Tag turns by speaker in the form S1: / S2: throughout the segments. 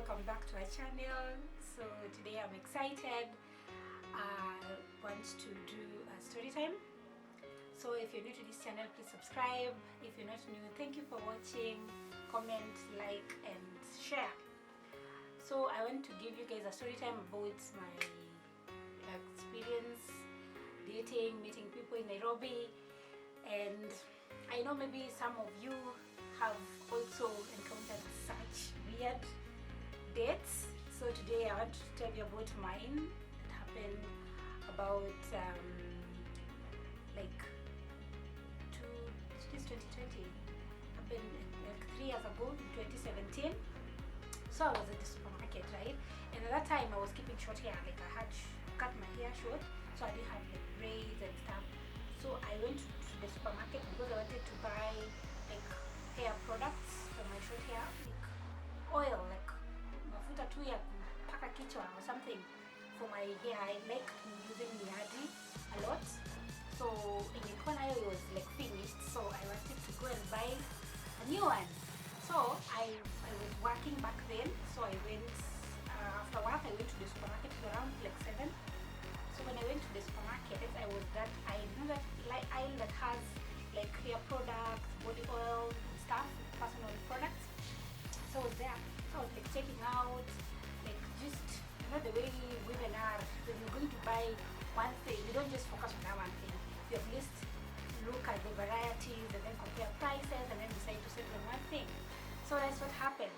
S1: welcome back to our channel. So today I'm excited. I want to do a story time. So if you're new to this channel, please subscribe. If you're not new, thank you for watching. Comment, like and share. So I want to give you guys a story time about my experience dating, meeting people in Nairobi, and I know maybe some of you have also encountered such weird dates. So today I want to tell you about mine. It happened about this 2020. Happened like 3 years ago in 2017. So I was at the supermarket, right? And at that time I was keeping short hair. Like I had cut my hair short, so I didn't have like braids and stuff. So I went to the supermarket because I wanted to buy like hair products for my short hair, like oil, like mafuta tu ya kupaka kichwa or something for my hair. I like using miadi a lot. So in the corner it was like finished, so I wanted to go and buy a new one. So I was working back then, so I went after work. I went to the supermarket around like 7. So when I went to the supermarket, I was that aisle that has like hair products, body oil, stuff, personal products. So I was there. So I was like checking out, like just the way women are. When you're going to buy one thing, you don't just focus on that one thing. You at least look at the varieties and then compare prices and then decide to settle on one thing. So that's what happened.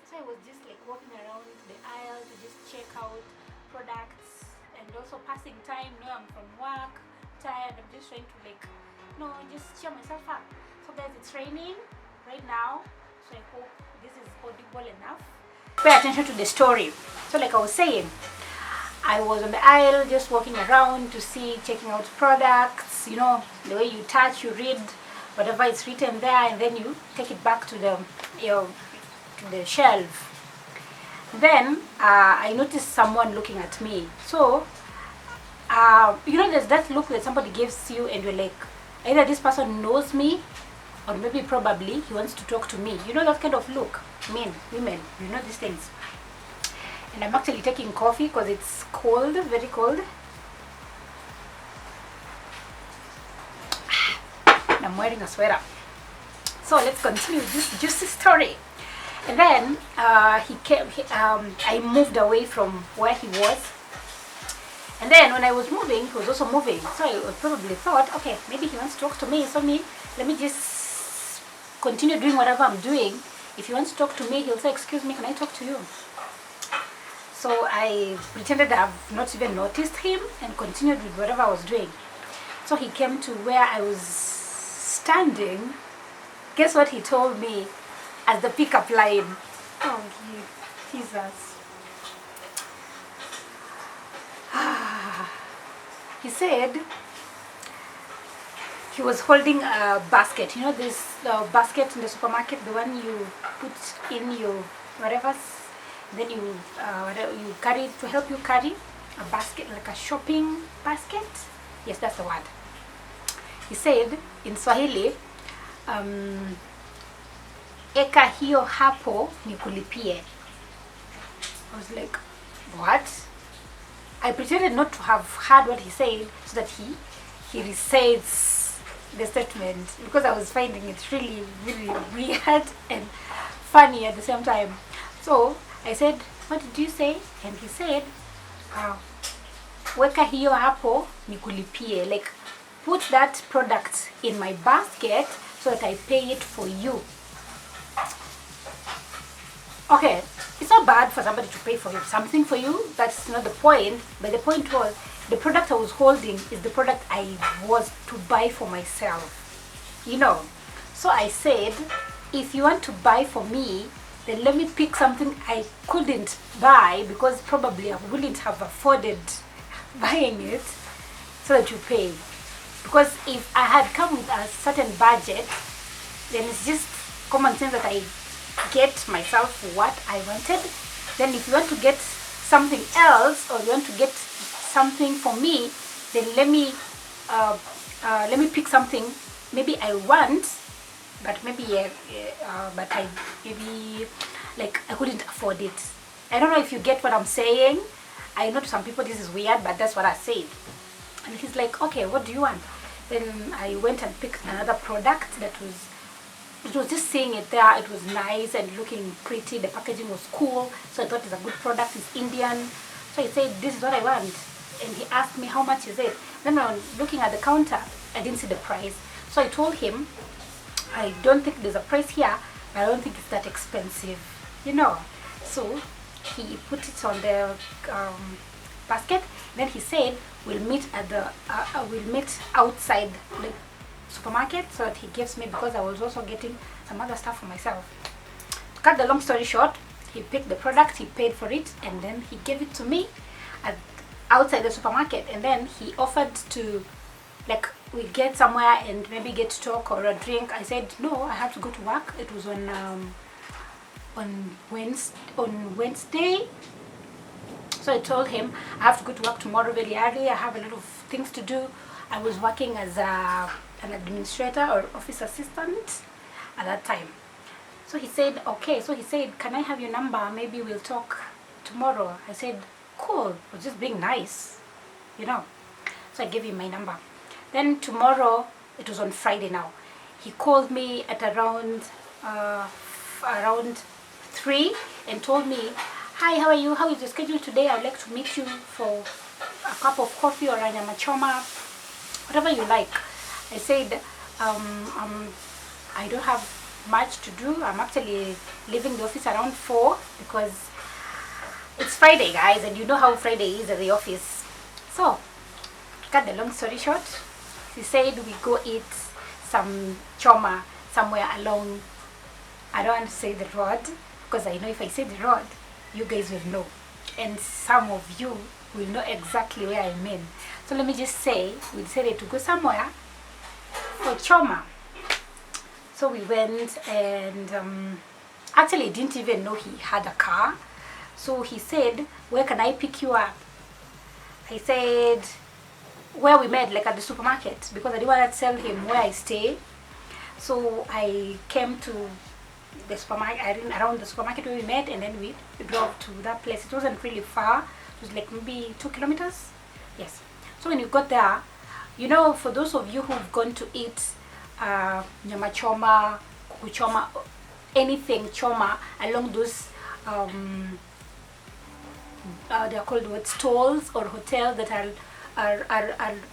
S1: So I was just like walking around the aisle to just check out products and also passing time. I'm from work, tired. I'm just trying to just cheer myself up. So guys, it's raining right now, so I hope this is audible enough. Pay attention to the story. So like I was saying, I was on the aisle just walking around to see, checking out products. The way you touch, you read whatever is written there, and then you take it back to the shelf. Then I noticed someone looking at me. So there's that look that somebody gives you and you're like, either this person knows me or maybe probably he wants to talk to me. That kind of look. Men, women, these things. And I'm actually taking coffee because it's cold, very cold. And I'm wearing a sweater. So let's continue this juicy story. And then he came. I moved away from where he was. And then when I was moving, he was also moving. So I probably thought, okay, maybe he wants to talk to me. So let me just continue doing whatever I'm doing. If he wants to talk to me, he'll say, excuse me, can I talk to you? So I pretended I've not even noticed him and continued with whatever I was doing. So he came to where I was standing. Guess what he told me as the pickup line? Oh, Jesus. He said he was holding a basket. This basket in the supermarket, the one you put in your whatever, then you carry to help you carry a basket, like a shopping basket. Yes, that's the word. He said in Swahili, eka hiyo hapo nikulipie. I was like, what? I pretended not to have heard what he said so that he recites the statement, because I was finding it really, really weird and funny at the same time. So I said, what did you say? And he said, weka hiyo hapo nikulipie, like put that product in my basket so that I pay it for you. Okay, it's not bad for somebody to pay for something for you. That's not the point. But the point was, the product I was holding is the product I was to buy for myself. So I said, if you want to buy for me, then let me pick something I couldn't buy because probably I wouldn't have afforded buying it, so that you pay. Because if I had come with a certain budget, then it's just common sense that I get myself what I wanted. Then if you want to get something else, or you want to get something for me, then let me pick something maybe I want, but maybe I couldn't afford it. I don't know if you get what I'm saying. I know to some people this is weird, but that's what I said. And he's like, okay, what do you want? Then I went and picked another product that was, it was just seeing it there, it was nice and looking pretty, the packaging was cool, so I thought it's a good product, it's Indian. So I said, this is what I want. And he asked me, how much is it? Then when I was looking at the counter, I didn't see the price. So I told him, I don't think there's a price here, but I don't think it's that expensive, you know. So he put it on the basket. Then he said, we'll meet at the we'll meet outside the supermarket, so that he gives me, because I was also getting some other stuff for myself. To cut the long story short, he picked the product, he paid for it, and then he gave it to me at outside the supermarket. And then he offered to, like, we get somewhere and maybe get to talk or a drink. I said no, I have to go to work. It was on Wednesday. So I told him I have to go to work tomorrow very early. I have a lot of things to do. I was working as an administrator or office assistant at that time. So he said, okay. So he said, can I have your number? Maybe we'll talk tomorrow. I said, cool. I was just being nice, you know. So I gave him my number. Then tomorrow, it was on Friday now, he called me at around 3 and told me, hi, how are you? How is your schedule today? I would like to meet you for a cup of coffee or a nyama choma, whatever you like. I said, I don't have much to do. I'm actually leaving the office around 4 because it's Friday, guys, and you know how Friday is at the office. So, cut the long story short, he said we go eat some choma somewhere along, I don't want to say the road, because I know if I say the road, you guys will know, and some of you will know exactly where I mean. So let me just say, we decided to go somewhere for choma. So we went, and actually didn't even know he had a car. So he said, where can I pick you up? I said, where we met, like at the supermarket, because I didn't want to tell him where I stay. So I came to the supermarket, around the supermarket where we met, and then we drove to that place. It wasn't really far. It was like maybe 2 kilometers. Yes. So when you got there, you know, for those of you who've gone to eat nyama choma, kuku choma, anything choma along those they are called what, stalls or hotels that are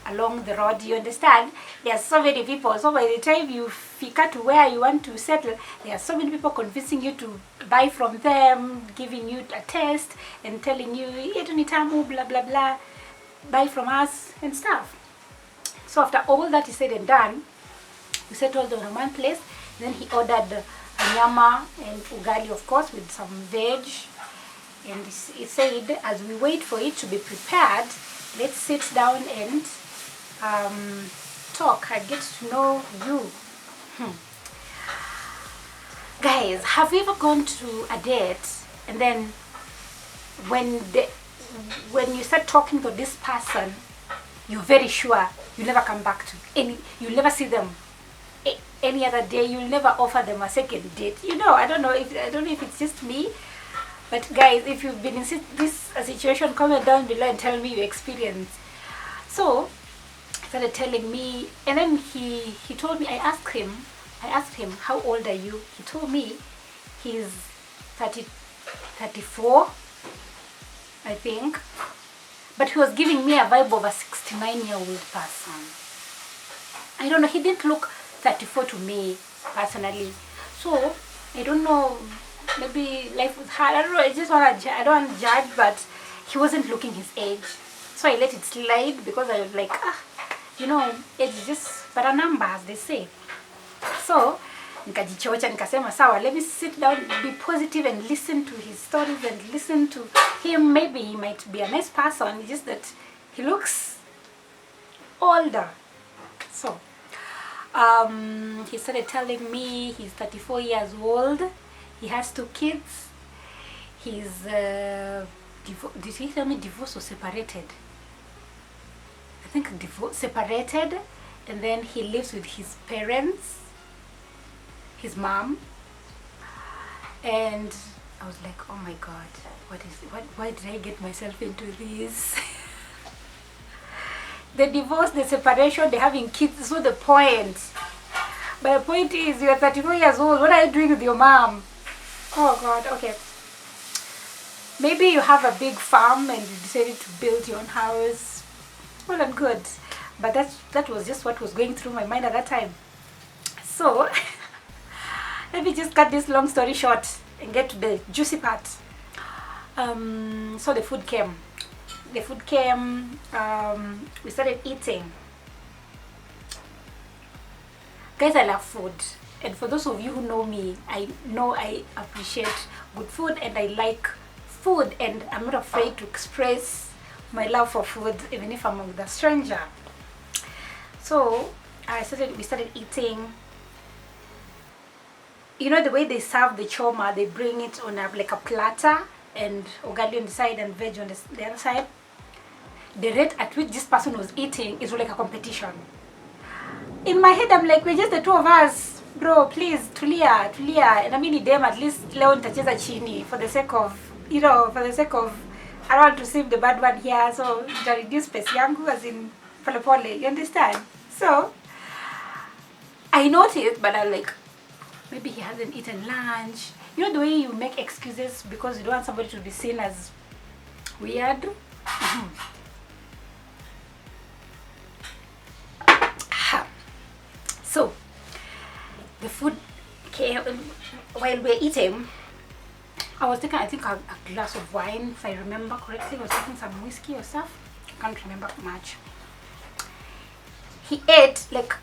S1: along the road, you understand? There are so many people, so by the time you figure to where you want to settle, there are so many people convincing you to buy from them, giving you a taste and telling you, blah blah blah, buy from us and stuff. So after all that is said and done, we settled on one place. Then he ordered a nyama and ugali, of course, with some veg. And he said, as we wait for it to be prepared, let's sit down and talk. I get to know you. Guys, have you ever gone to a date and then when you start talking to this person, you're very sure you never come back to you'll never see them any other day, you'll never offer them a second date? You know, I don't know if it's just me, but guys, if you've been in this situation, comment down below and tell me your experience. So he started telling me, and then he told me, I asked him, how old are you? He told me he's 34, I think, but he was giving me a vibe of a 69-year-old person. I don't know, he didn't look 34 to me personally. So I don't know, maybe life was hard, I don't know, I don't want to judge, but he wasn't looking his age. So I let it slide because I was like, you know, age is just but a number, as they say. So nikajichocha, nikasema sawa, let me sit down, be positive and listen to his stories and listen to him. Maybe he might be a nice person, just that he looks older. So he started telling me he's 34 years old, he has 2 kids, he's did he tell me divorced or separated? I think separated, and then he lives with his parents, his mom, and I was like, oh my God, why did I get myself into this? The divorce, the separation, they're having kids, is not the point. But the point is, you're 34 years old, what are you doing with your mom? Oh God, okay. Maybe you have a big farm and you decided to build your own house. Well and good. But that was just what was going through my mind at that time. So, let me just cut this long story short and get to the juicy part. So the food came. We started eating. Guys, I love food. And for those of you who know me, I know I appreciate good food and I like food, and I'm not afraid to express my love for food even if I'm with a stranger. So we started eating. You know the way they serve the choma, they bring it on like a platter and ugali on the side and veg on the other side. The rate at which this person was eating is like a competition. In my head, I'm like, we're just the two of us, bro, please, tulia. And I mean, them at least leo nitacheza chini for the sake of, I don't want to seem the bad one here, so to reduce space yangu as in pole pole, you understand? So, I noticed, but I'm like, maybe he hasn't eaten lunch. You know the way you make excuses because you don't want somebody to be seen as weird? So, the food came, while we're eating, I was taking, I think, a glass of wine, if I remember correctly. I was taking some whiskey or stuff. I can't remember much. He ate like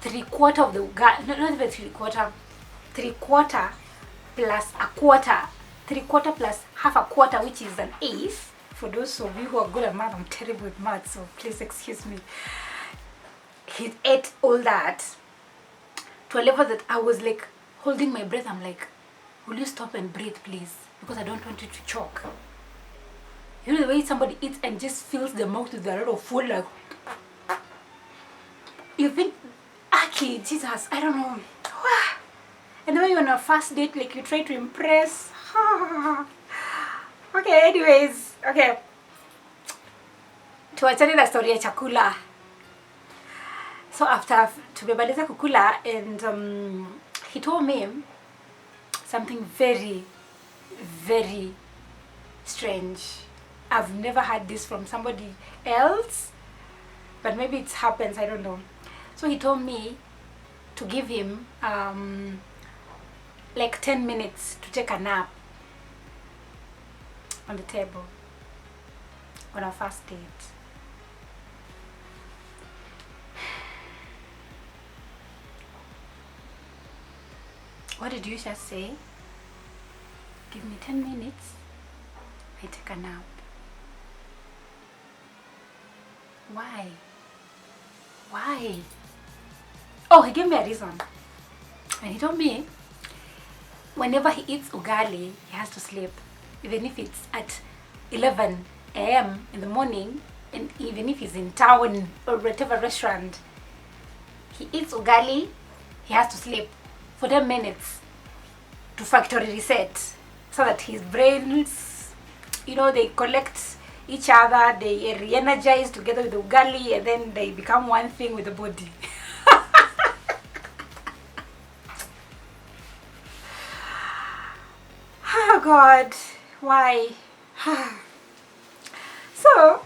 S1: 3/4 of the ugali, not even 3/4, 3/4 plus a quarter, 3/4 plus half a quarter, which is an eighth. For those of you who are good at math, I'm terrible with math, so please excuse me. He ate all that to a level that I was like holding my breath. I'm like, will you stop and breathe, please? Because I don't want you to choke. You know the way somebody eats and just fills the mouth with a lot of food, like, you think, Aki, Jesus, I don't know. And when you're on a first date, like you try to impress. Okay, anyways, okay. Tuachane na story ya chakula. So after tumemaliza kukula, and he told me something very, very strange. I've never heard this from somebody else, but maybe it happens, I don't know. So he told me to give him like 10 minutes to take a nap on the table on our first date. What did you just say? Give me 10 minutes, I take a nap. Why? Why? Oh, he gave me a reason. And he told me whenever he eats ugali, he has to sleep. Even if it's at 11 a.m. in the morning, and even if he's in town or whatever restaurant, he eats ugali, he has to sleep for 10 minutes to factory reset, so that his brains, they collect each other, they re-energize together with the ugali, and then they become one thing with the body. Oh God, why? So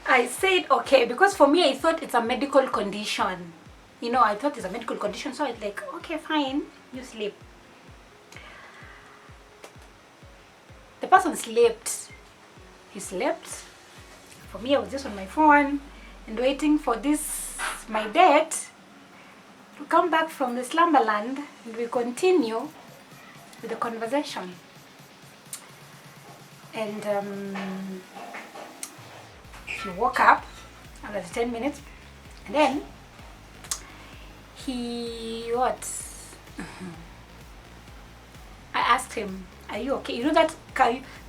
S1: I said okay, because for me I thought it's a medical condition. I thought it's a medical condition, so I was like, okay, fine, you sleep. The person slept. He slept. For me, I was just on my phone and waiting for my date to come back from the slumberland, and we continue with the conversation. And he woke up after 10 minutes, and then I asked him, are you okay? You know that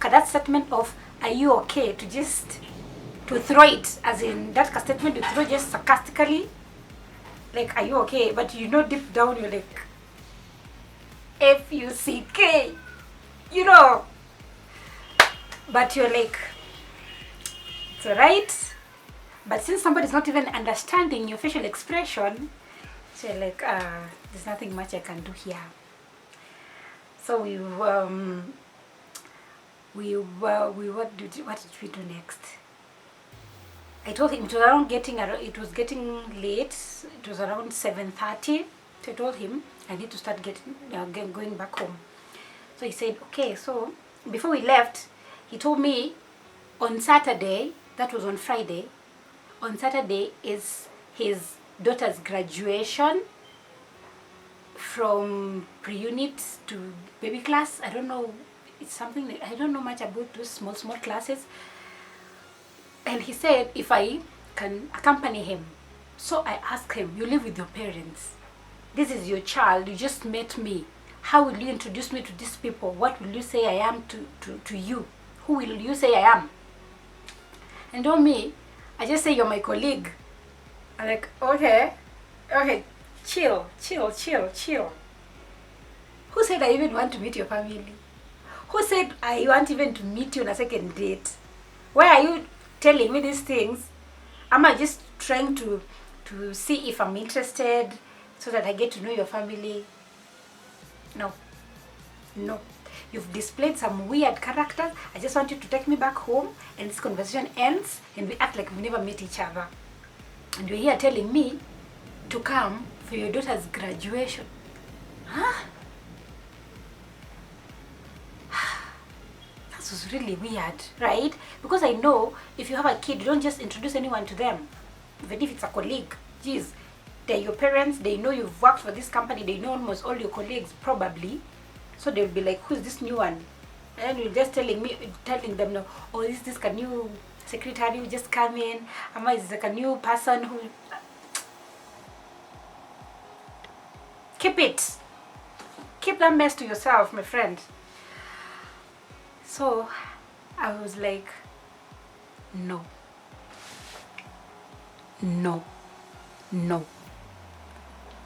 S1: that statement of, are you okay, to throw it, as in that statement you throw just sarcastically, like, are you okay? But deep down you're like, F-U-C-K. you know. But you're like, it's alright. But since somebody's not even understanding your facial expression, so you're like, there's nothing much I can do here. So what did we do next? I told him it was getting late. It was around 7:30. So I told him I need to start going back home. So he said, okay. So before we left, he told me on Saturday, that was on Friday, on Saturday is his daughter's graduation from pre-unit to baby class. I don't know, it's something that I don't know much about those small classes. And he said if I can accompany him. So I asked him, you live with your parents, this is your child, you just met me, how will you introduce me to these people? What will you say I am to you? Who will you say I am? And on me, I just say, you're my colleague. I'm like, okay, chill. Who said I even want to meet your family? Who said I want even to meet you on a second date? Why are you telling me these things? Am I just trying to see if I'm interested so that I get to know your family? No. You've displayed some weird characters. I just want you to take me back home and this conversation ends and we act like we never met each other. And you're here telling me to come for your daughter's graduation. Huh? That was really weird, right? Because I know if you have a kid, you don't just introduce anyone to them. Even if it's a colleague. Geez, they're your parents, they know you've worked for this company, they know almost all your colleagues probably. So they'll be like, who's this new one? And you're just telling them, no, oh, is this a new secretary who just come in? Ama is like a new person who... Keep it. Keep that mess to yourself, my friend. So I was like, no.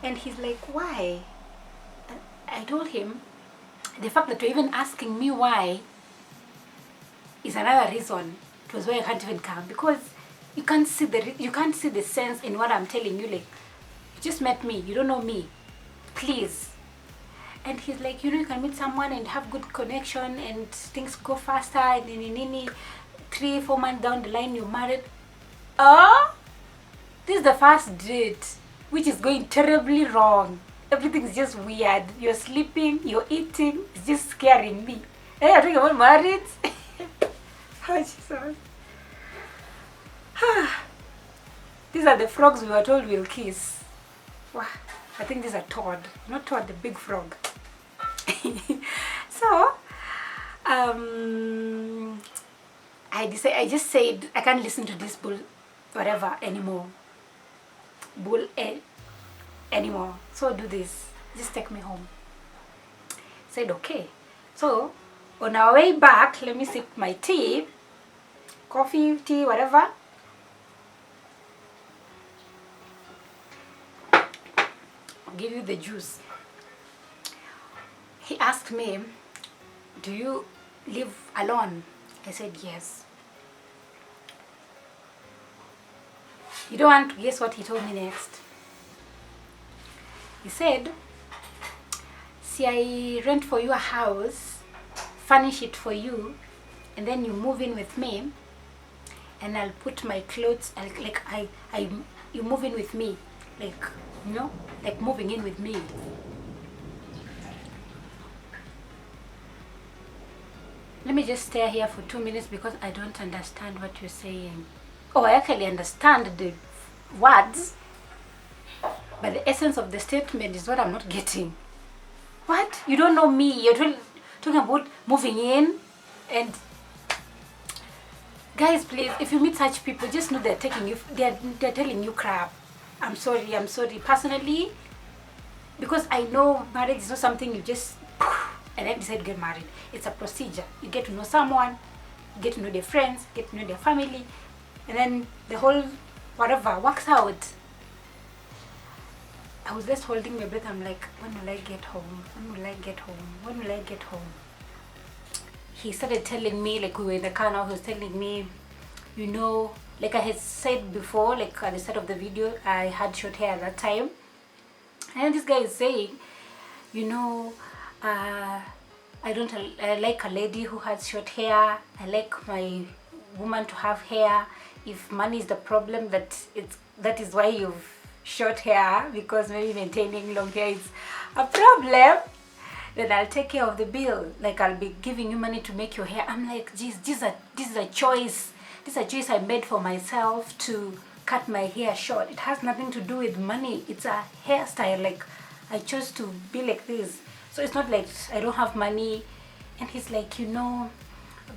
S1: And he's like, why? I told him, the fact that you're even asking me why is another reason it was why I can't even come, because you can't see the sense in what I'm telling you. Like, you just met me, you don't know me, please. And he's like, you can meet someone and have good connection and things go faster, and then 3-4 months down the line you're married. This is the first date, which is going terribly wrong. Everything's just weird. You're sleeping, you're eating, it's just scaring me. Hey, I'm talking about marriage. Oh, Jesus. These are the frogs we were told we'll kiss. Wow. I think these are toad, not toad, the big frog. So, I just said, I can't listen to this whatever anymore. Anymore. So do this. Just take me home. Said okay. So on our way back, let me sip my tea, coffee, tea, whatever. I'll give you the juice. He asked me, do you live alone? I said yes. You don't want to guess what he told me next. He said, see, I rent for you a house, furnish it for you, and then you move in with me, and I'll put my clothes, you move in with me, like, like moving in with me. Let me just stay here for 2 minutes because I don't understand what you're saying. Oh, I actually understand the words, but the essence of the statement is what I'm not getting. What? You don't know me. You're talking about moving in. And guys, please, if you meet such people, just know they're telling you crap. I'm sorry. Personally, because I know marriage is not something you just and then decide to get married. It's a procedure. You get to know someone, you get to know their friends, get to know their family, and then the whole whatever works out. I was just holding my breath. I'm like, when will I get home? When will I get home? When will I get home? he started telling me, like we were in the car now, he was telling me, you know, like I had said before, like at the start of the video, I had short hair at that time. And this guy is saying, you know, I don't I like a lady who has short hair. I like my woman to have hair. If money is the problem, that is why you've short hair, because maybe maintaining long hair is a problem, then I'll take care of the bill. Like I'll be giving you money to make your hair. I'm like, geez, this is a choice. This is a choice I made for myself to cut my hair short. It has nothing to do with money. It's a hairstyle. Like I chose to be like this. So it's not like I don't have money. And he's like, you know,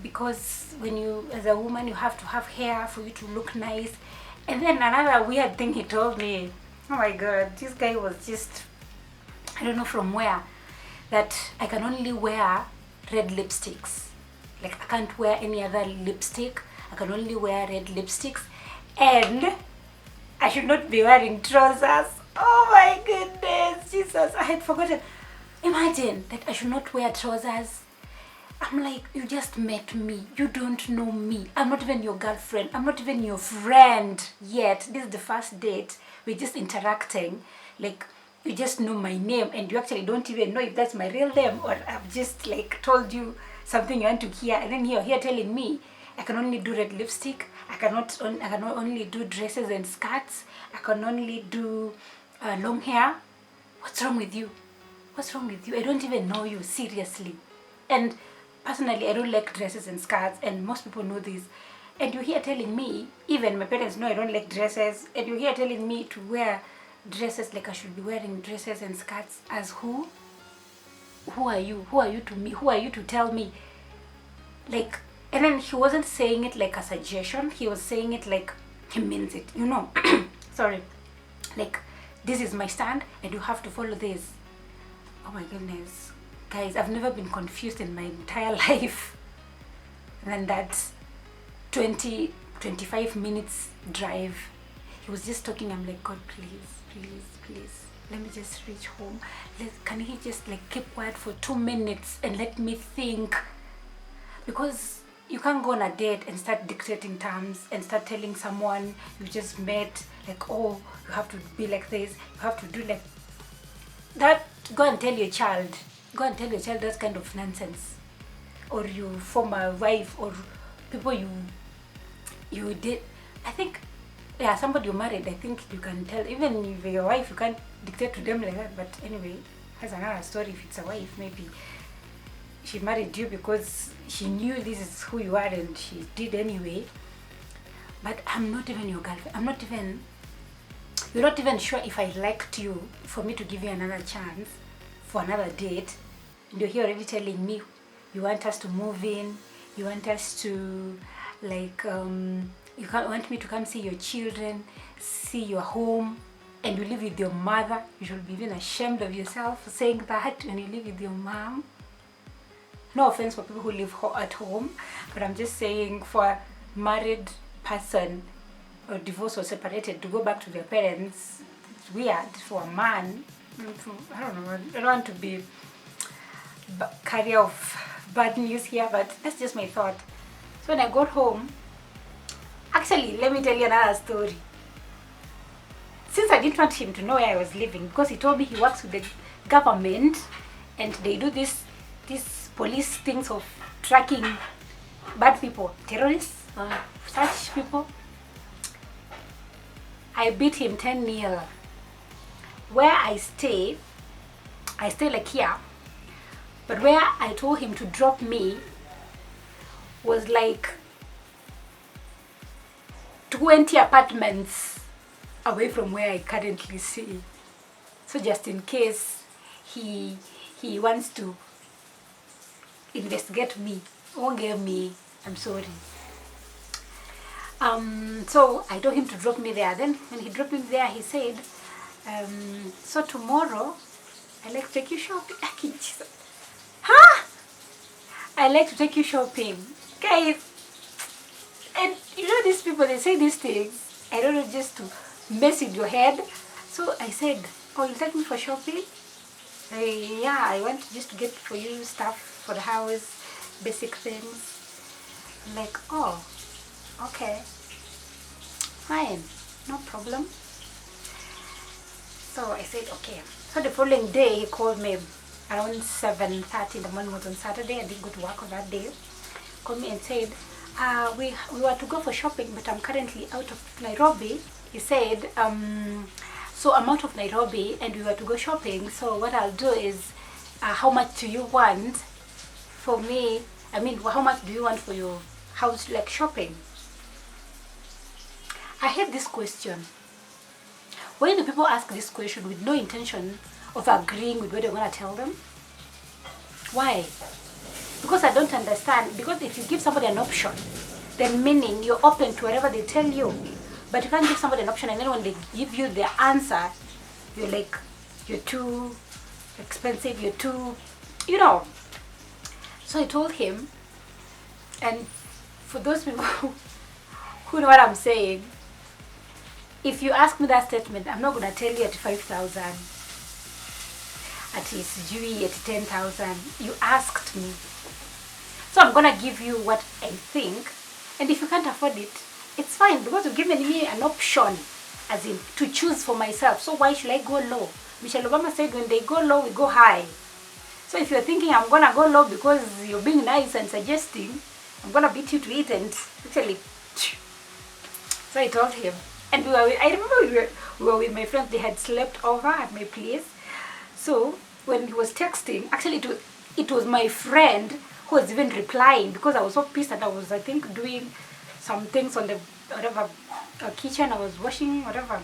S1: because when you, as a woman, you have to have hair for you to look nice. And then another weird thing he told me, oh my god, this guy was just, I don't know from where, that I can only wear red lipsticks. Like I can't wear any other lipstick. I can only wear red lipsticks. And I should not be wearing trousers. Oh my goodness, Jesus, I had forgotten. Imagine that I should not wear trousers. I'm like, you just met me. You don't know me. I'm not even your girlfriend. I'm not even your friend yet. This is the first date. We're just interacting. Like, you just know my name and you actually don't even know if that's my real name, or I've just like told you something you want to hear, and then you're here telling me I can only do red lipstick. I cannot only do dresses and skirts. I can only do long hair. What's wrong with you? What's wrong with you? I don't even know you, seriously. And personally, I don't like dresses and skirts, and most people know this. And you're here telling me, even my parents know I don't like dresses, and you're here telling me to wear dresses, like I should be wearing dresses and skirts as who? Who are you? Who are you to me? Who are you to tell me? Like, and then he wasn't saying it like a suggestion. He was saying it like he means it, you know. Sorry. Like, this is my stand and you have to follow this. Oh my goodness. Guys, I've never been confused in my entire life. And then that's 25 minutes drive. He was just talking. I'm like, God, please, let me just reach home. Can he just like keep quiet for 2 minutes and let me think? Because you can't go on a date and start dictating terms and start telling someone you just met, like, oh, you have to be like this, you have to do like that. Go and tell your child. Go and tell your child that kind of nonsense. Or you form a wife, or people you did. I think, yeah, somebody you married, I think you can tell. Even if your wife, you can't dictate to them like that. But anyway, that's another story. If it's a wife, maybe she married you because she knew this is who you are, and she did anyway. But I'm not even your girlfriend. You're not even sure if I liked you for me to give you another chance for another date. And you're here already telling me you want us to move in, you want us to like you want me to come see your children, see your home, and you live with your mother. You should be even ashamed of yourself saying that when you live with your mom. No offense for people who live at home, but I'm just saying, for a married person or divorced or separated to go back to their parents, it's weird. For a man, I don't know, I don't want to be carrier of bad news here, but that's just my thought. So when I got home, actually, let me tell you another story. Since I didn't want him to know where I was living, because he told me he works with the government and they do these police things of tracking bad people, terrorists, such people. I beat him 10-0. Where I stay like here, but where I told him to drop me was like 20 apartments away from where I currently stay. So just in case he wants to investigate me, won't get me, I'm sorry. So I told him to drop me there. Then when he dropped me there, he said, so tomorrow I like to take you shopping. Huh? I like to take you shopping. Guys, and you know these people, they say these things, I don't know, just to mess with your head. So I said, oh, you'll take me for shopping? Yeah, I want just to get for you stuff for the house, basic things. Like, oh, okay, fine, no problem. So I said, okay. So the following day, he called me around 7:30 in the morning. It was on Saturday. I didn't go to work on that day. Called me and said, we were to go for shopping, but I'm currently out of Nairobi. He said, so I'm out of Nairobi and we were to go shopping. So what I'll do is, how much do you want for me? I mean, how much do you want for your house, like shopping? I hate this question. Why do people ask this question with no intention of agreeing with what you're going to tell them? Why? Because I don't understand. Because if you give somebody an option, then meaning you're open to whatever they tell you. But you can't give somebody an option and then when they give you the answer, you're like, you're too expensive, you're too, you know. So I told him, and for those people who know what I'm saying, if you ask me that statement, I'm not going to tell you at 5,000, at least Dewey at 10,000. You asked me. So I'm going to give you what I think. And if you can't afford it, it's fine because you've given me an option, as in to choose for myself. So why should I go low? Michelle Obama said when they go low, we go high. So if you're thinking I'm going to go low because you're being nice and suggesting, I'm going to beat you to it and actually. So I told him. And I remember we were with my friends. They had slept over at my place. So when he was texting, actually it was my friend who was even replying because I was so pissed that I was, I think, doing some things on the whatever kitchen. I was washing whatever.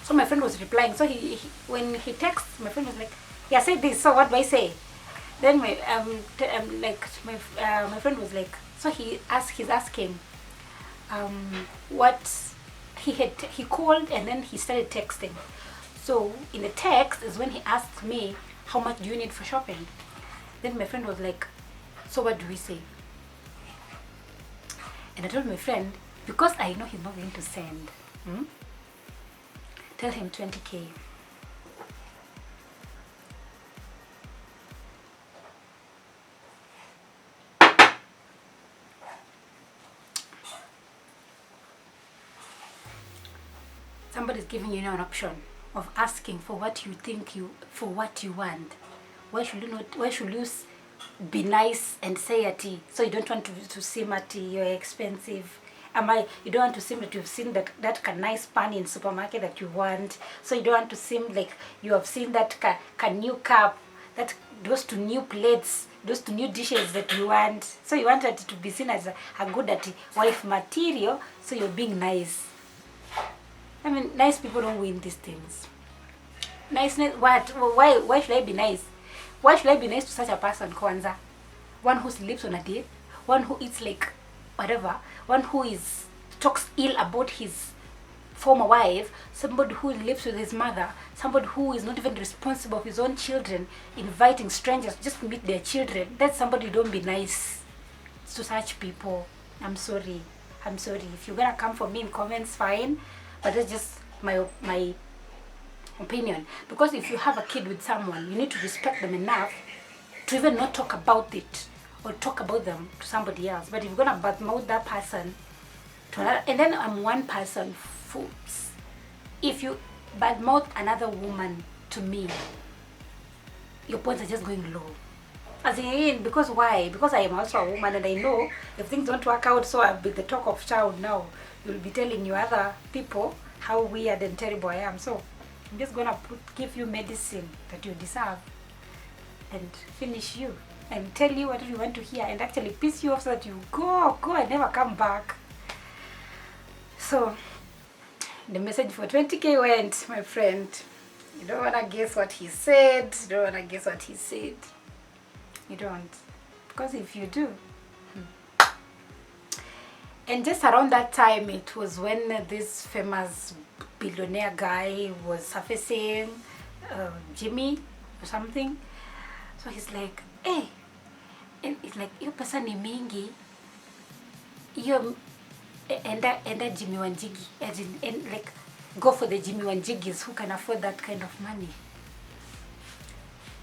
S1: So my friend was replying. So he when he texts, my friend was like, "Yeah, say this. So what do I say?" Then my my friend was like, so he's asking what he called and then he started texting. So in the text is when he asked me, how much do you need for shopping? Then my friend was like, so what do we say? And I told my friend, because I know he's not going to send, tell him 20K. Somebody's giving you an option of asking for what you think for what you want. Why should you be nice and say at so you don't want to seem at you're expensive? You don't want to seem that you've seen that nice pan in supermarket that you want. So you don't want to seem like you have seen that new cup, those two new plates, those two new dishes that you want. So you want it to be seen as a good at wife material. So you're being nice. I mean, nice people don't win these things. Niceness, what? Why should I be nice? Why should I be nice to such a person, Kwanza? One who sleeps on a date, one who eats like whatever, one who talks ill about his former wife, somebody who lives with his mother, somebody who is not even responsible for his own children, inviting strangers just to meet their children. That's somebody. Don't be nice to such people. I'm sorry. If you're gonna come for me in comments, fine. But that's just my opinion. Because if you have a kid with someone, you need to respect them enough to even not talk about it or talk about them to somebody else. But if you're gonna badmouth that person to another, and then I'm one person, if you badmouth another woman to me, your points are just going low. As in, because why? Because I am also a woman and I know if things don't work out, so I'll be the talk of town now. You'll be telling you other people how weird and terrible I am. So I'm just gonna give you medicine that you deserve and finish you and tell you what you want to hear and actually piss you off so that you go and never come back. So the message for 20K went, my friend. You don't wanna guess what he said. You don't. Because if you do, and just around that time, it was when this famous billionaire guy was surfacing, Jimmy or something. So he's like, hey, and it's like, your person ni mingi, you enda Jimmy Wanjigi, as in, and like, go for the Jimmy Wanjigis who can afford that kind of money.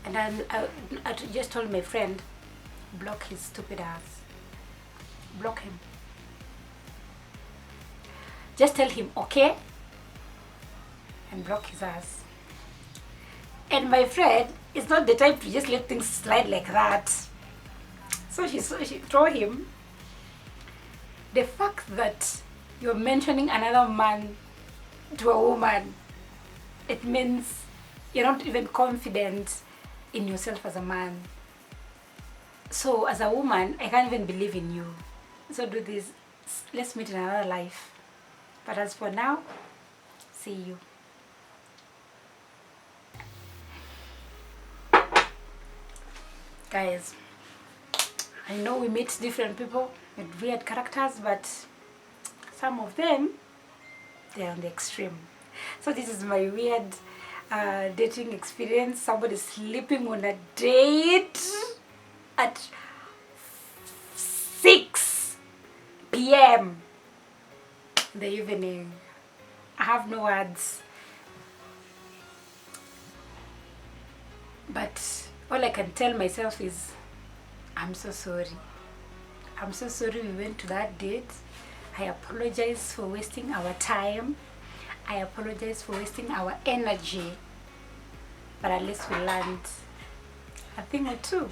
S1: And I just told my friend, block his stupid ass. Block him. Just tell him okay and block his ass. And my friend is not the type to just let things slide like that. So she told him, the fact that you're mentioning another man to a woman, it means you're not even confident in yourself as a man. So as a woman, I can't even believe in you. So do this. Let's meet in another life. But as for now, see you. Guys, I know we meet different people with weird characters, but some of them, they're on the extreme. So this is my weird dating experience. Somebody sleeping on a date at 6 p.m. in the evening. I have no words. But all I can tell myself is, I'm so sorry. I'm so sorry we went to that date. I apologize for wasting our time. I apologize for wasting our energy. But at least we learned a thing or two.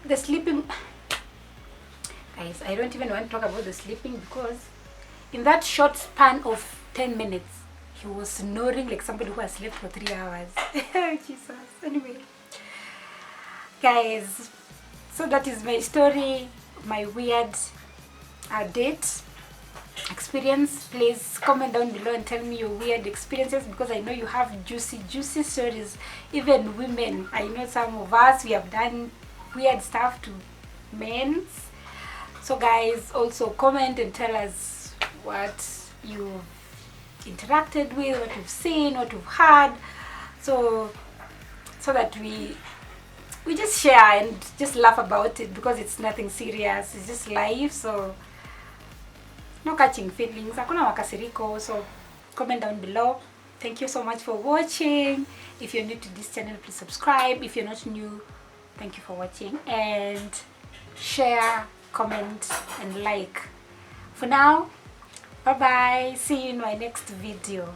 S1: The sleeping, guys, I don't even want to talk about the sleeping, because in that short span of 10 minutes, he was snoring like somebody who has slept for 3 hours. Jesus. Anyway, guys, so that is my story, my weird date experience. Please comment down below and tell me your weird experiences, because I know you have juicy stories. Even women, I know some of us, we have done weird stuff to men. So guys, also comment and tell us what you've interacted with, what you've seen, what you've heard, so that we just share and just laugh about it, because it's nothing serious, it's just life. So no catching feelings, hakuna makasiriko. So comment down below. Thank you so much for watching. If you're new to this channel, please subscribe. If you're not new, thank you for watching, and share, comment and like. For now, bye bye, see you in my next video.